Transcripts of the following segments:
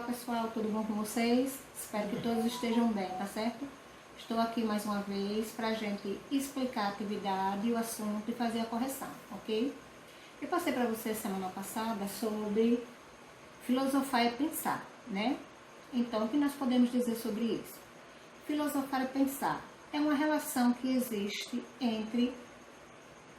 pessoal, tudo bom com vocês? Espero que todos estejam bem, tá certo? Estou aqui mais uma vez para a gente explicar a atividade, o assunto e fazer a correção, ok? Eu passei para vocês semana passada sobre filosofar e pensar, né? Então, o que nós podemos dizer sobre isso? Filosofar e pensar é uma relação que existe entre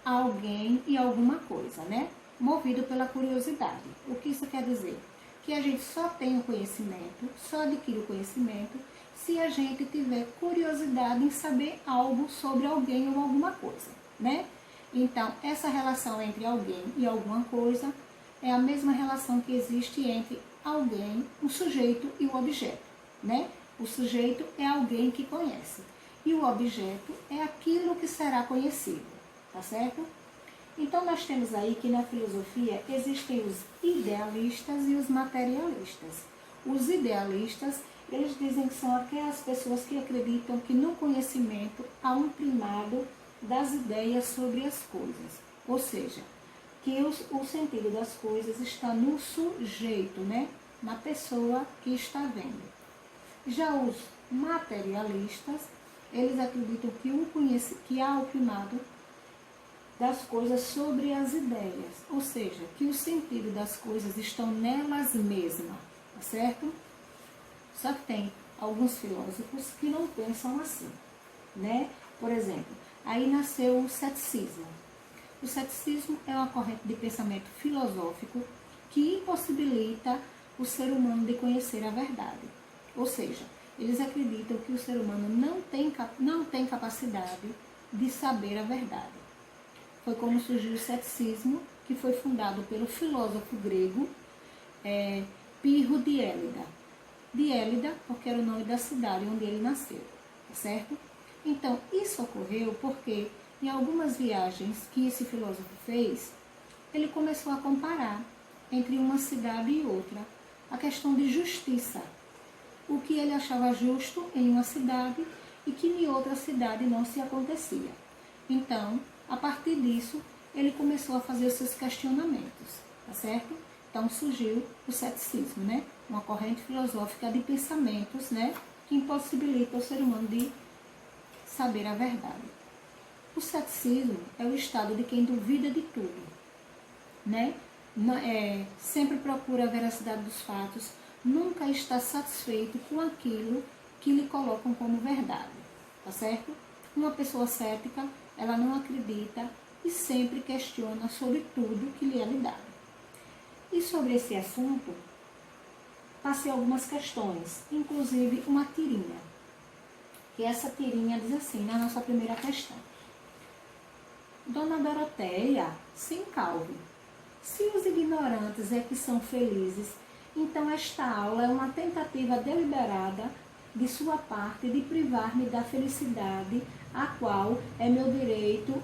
alguém e alguma coisa, né? Movido pela curiosidade. O que isso quer dizer? Que a gente só tem o conhecimento, só adquire o conhecimento, se a gente tiver curiosidade em saber algo sobre alguém ou alguma coisa, né? Então, essa relação entre alguém e alguma coisa é a mesma relação que existe entre alguém, o sujeito e o objeto, né? O sujeito é alguém que conhece e o objeto é aquilo que será conhecido, tá certo? Então, nós temos aí que na filosofia existem os idealistas e os materialistas. Os idealistas, eles dizem que são aquelas pessoas que acreditam que no conhecimento há um primado das ideias sobre as coisas. Ou seja, que o sentido das coisas está no sujeito, né? Na pessoa que está vendo. Já os materialistas, eles acreditam que há o primado das coisas sobre as ideias, ou seja, que o sentido das coisas estão nelas mesmas, tá certo? Só que tem alguns filósofos que não pensam assim, né? Por exemplo, aí nasceu o ceticismo. O ceticismo é uma corrente de pensamento filosófico que impossibilita o ser humano de conhecer a verdade. Ou seja, eles acreditam que o ser humano não tem capacidade de saber a verdade. Foi como surgiu o ceticismo, que foi fundado pelo filósofo grego Pirro de Élida. De Élida, porque era o nome da cidade onde ele nasceu, tá certo? Então, isso ocorreu porque em algumas viagens que esse filósofo fez, ele começou a comparar entre uma cidade e outra a questão de justiça. O que ele achava justo em uma cidade e que em outra cidade não se acontecia. Então, a partir disso, ele começou a fazer os seus questionamentos, tá certo? Então surgiu o ceticismo, né? Uma corrente filosófica de pensamentos, né? Que impossibilita o ser humano de saber a verdade. O ceticismo é o estado de quem duvida de tudo, né? Sempre procura a veracidade dos fatos, nunca está satisfeito com aquilo que lhe colocam como verdade, tá certo? Uma pessoa cética, ela não acredita e sempre questiona sobre tudo que lhe é dado. E sobre esse assunto, passei algumas questões, inclusive uma tirinha. E essa tirinha diz assim, na nossa primeira questão. Dona Doroteia, se encalve. Se os ignorantes é que são felizes, então esta aula é uma tentativa deliberada de sua parte de privar-me da felicidade, a qual é meu direito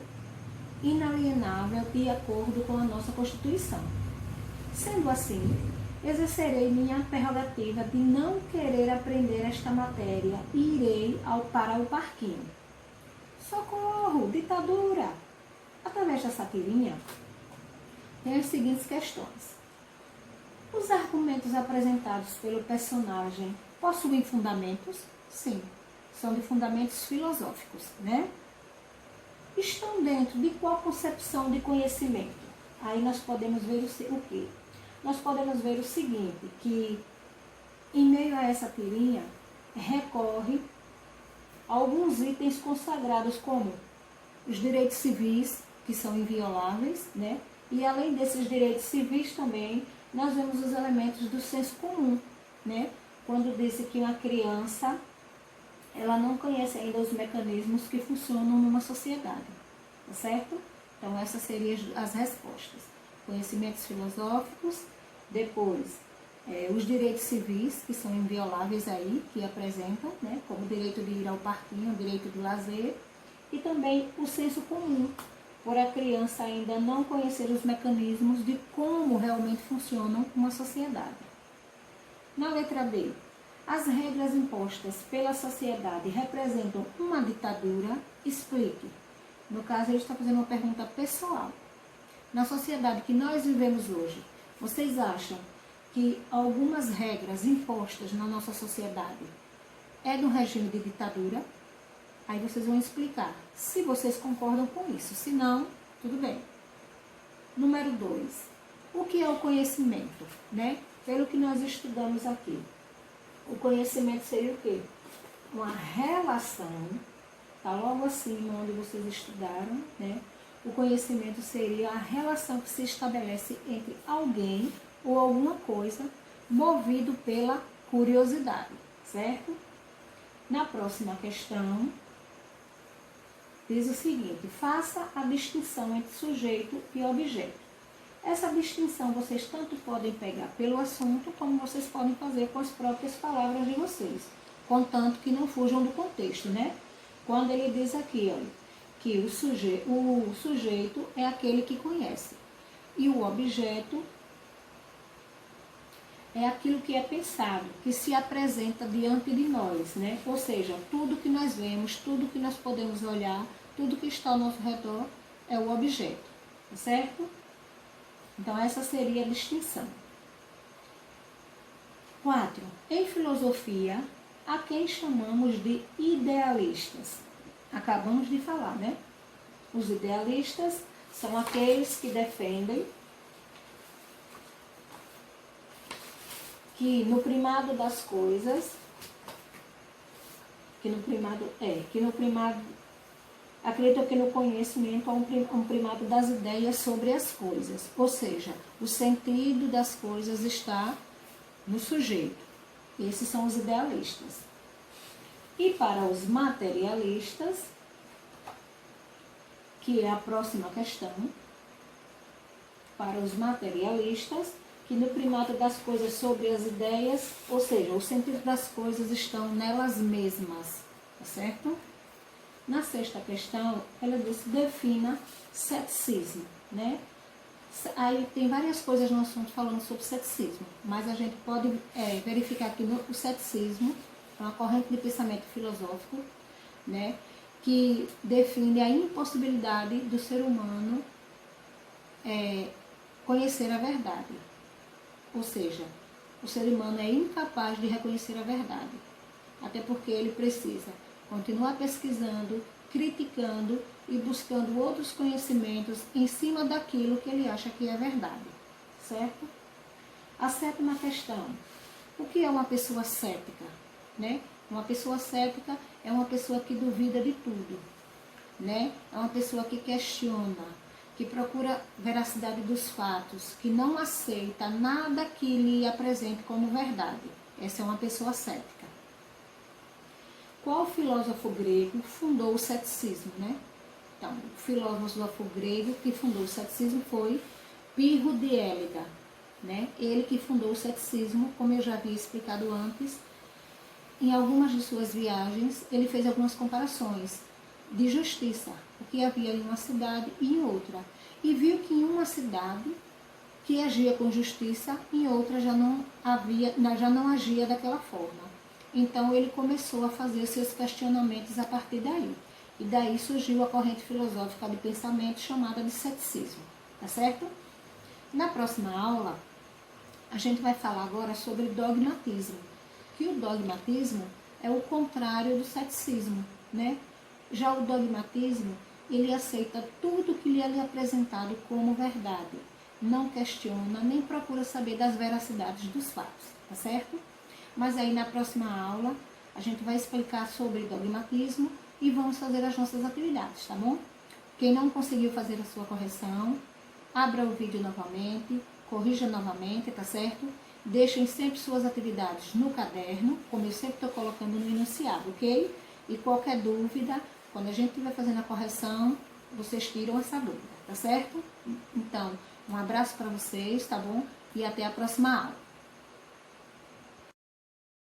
inalienável de acordo com a nossa Constituição. Sendo assim, exercerei minha prerrogativa de não querer aprender esta matéria e irei para o parquinho. Socorro, ditadura! Através dessa tirinha, tem as seguintes questões. Os argumentos apresentados pelo personagem possuem fundamentos? Sim, são de fundamentos filosóficos, né? Estão dentro de qual concepção de conhecimento? Aí nós podemos ver o quê? Nós podemos ver o seguinte, que em meio a essa tirinha, recorre a alguns itens consagrados como os direitos civis, que são invioláveis, né? E além desses direitos civis também, nós vemos os elementos do senso comum, né? Quando disse que uma criança, ela não conhece ainda os mecanismos que funcionam numa sociedade, tá certo? Então, essas seriam as respostas. Conhecimentos filosóficos, depois, os direitos civis, que são invioláveis aí, que apresentam, né? Como o direito de ir ao parquinho, o direito de lazer, e também o senso comum, por a criança ainda não conhecer os mecanismos de como realmente funcionam uma sociedade. Na letra B, as regras impostas pela sociedade representam uma ditadura? Explique. No caso, ele está fazendo uma pergunta pessoal. Na sociedade que nós vivemos hoje, vocês acham que algumas regras impostas na nossa sociedade é do regime de ditadura, aí vocês vão explicar se vocês concordam com isso. Se não, tudo bem. Número 2. O que é o conhecimento, né? Pelo que nós estudamos aqui. O conhecimento seria o quê? Uma relação, tá logo acima onde vocês estudaram, né? O conhecimento seria a relação que se estabelece entre alguém ou alguma coisa movido pela curiosidade, certo? Na próxima questão, diz o seguinte: faça a distinção entre sujeito e objeto. Essa distinção vocês tanto podem pegar pelo assunto, como vocês podem fazer com as próprias palavras de vocês, contanto que não fujam do contexto, né? Quando ele diz aqui, olha, que o sujeito é aquele que conhece e o objeto é aquilo que é pensado, que se apresenta diante de nós, né? Ou seja, tudo que nós vemos, tudo que nós podemos olhar, tudo que está ao nosso redor é o objeto, tá certo? Então, essa seria a distinção. 4. Em filosofia, a quem chamamos de idealistas. Acabamos de falar, né? Os idealistas são aqueles que defendem que no primado das coisas, acreditam que no conhecimento há um primado das ideias sobre as coisas, ou seja, o sentido das coisas está no sujeito. Esses são os idealistas. E para os materialistas, que é a próxima questão, para os materialistas, que no primado das coisas sobre as ideias, ou seja, o sentido das coisas estão nelas mesmas, tá certo? Na sexta questão, ela diz: defina ceticismo, né? Aí tem várias coisas no assunto falando sobre ceticismo, mas a gente pode verificar que o ceticismo é uma corrente de pensamento filosófico, né, que define a impossibilidade do ser humano conhecer a verdade. Ou seja, o ser humano é incapaz de reconhecer a verdade, até porque ele precisa continuar pesquisando, criticando e buscando outros conhecimentos em cima daquilo que ele acha que é verdade, certo? A sétima questão: o que é uma pessoa cética, né? Uma pessoa cética é uma pessoa que duvida de tudo, né? É uma pessoa que questiona, que procura veracidade dos fatos, que não aceita nada que lhe apresente como verdade. Essa é uma pessoa cética. Qual filósofo grego fundou o ceticismo, né? Então, o filósofo grego que fundou o ceticismo foi Pirro de Élida, né? Ele que fundou o ceticismo, como eu já havia explicado antes. Em algumas de suas viagens, ele fez algumas comparações de justiça, o que havia em uma cidade e em outra. E viu que em uma cidade que agia com justiça, em outra já não agia daquela forma. Então ele começou a fazer seus questionamentos a partir daí. E daí surgiu a corrente filosófica de pensamento chamada de ceticismo, tá certo? Na próxima aula, a gente vai falar agora sobre dogmatismo, que o dogmatismo é o contrário do ceticismo, né? Já o dogmatismo, ele aceita tudo que lhe é apresentado como verdade, não questiona, nem procura saber das veracidades dos fatos, tá certo? Mas aí na próxima aula, a gente vai explicar sobre dogmatismo e vamos fazer as nossas atividades, tá bom? Quem não conseguiu fazer a sua correção, abra o vídeo novamente, corrija novamente, tá certo? Deixem sempre suas atividades no caderno, como eu sempre estou colocando no enunciado, ok? E qualquer dúvida, quando a gente estiver fazendo a correção, vocês tiram essa dúvida, tá certo? Então, um abraço para vocês, tá bom? E até a próxima aula.